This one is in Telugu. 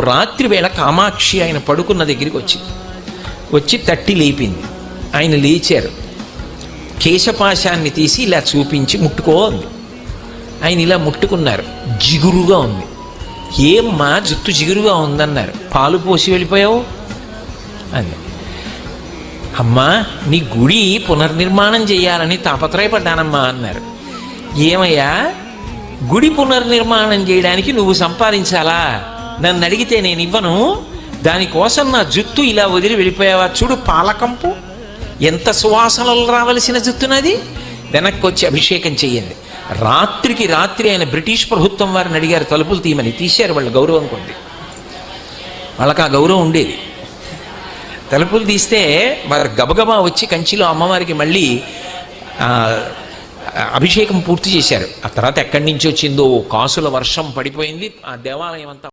రాత్రి వేళ కామాక్షి ఆయన పడుకున్న దగ్గరికి వచ్చి తట్టి లేపింది. ఆయన లేచారు. కేశపాశాన్ని తీసి ఇలా చూపించి ముట్టుకో అంది. ఆయన ఇలా ముట్టుకున్నారు. జిగురుగా ఉంది. ఏమ్మా జుట్టు జిగురుగా ఉందన్నారు. పాలు పోసి వెళ్ళిపోయావు అని. అమ్మా నీ గుడి పునర్నిర్మాణం చేయాలని తాపత్రయపడ్డానమ్మా అన్నారు. ఏమయ్యా గుడి పునర్నిర్మాణం చేయడానికి నువ్వు సంపాదించాలా? నన్ను అడిగితే నేను ఇవ్వను. దానికోసం నా జుట్టు ఇలా వదిలి వెళ్ళిపోయావా? చూడు పాలకంపు ఎంత సువాసనలు రావలసిన జుట్టునది. వెనక్కి వచ్చి అభిషేకం చెయ్యండి. రాత్రికి రాత్రి ఆయన బ్రిటిష్ ప్రభుత్వం వారిని అడిగారు తలుపులు తీయమని. తీశారు. వాళ్ళ గౌరవం కొంది. వాళ్ళకి ఆ గౌరవం ఉండేది. తలుపులు తీస్తే వారు గబగబా వచ్చి కంచిలో అమ్మవారికి మళ్ళీ అభిషేకం పూర్తి చేశారు. ఆ తర్వాత ఎక్కడి నుంచి వచ్చిందో కాసుల వర్షం పడిపోయింది. ఆ దేవాలయం అంతా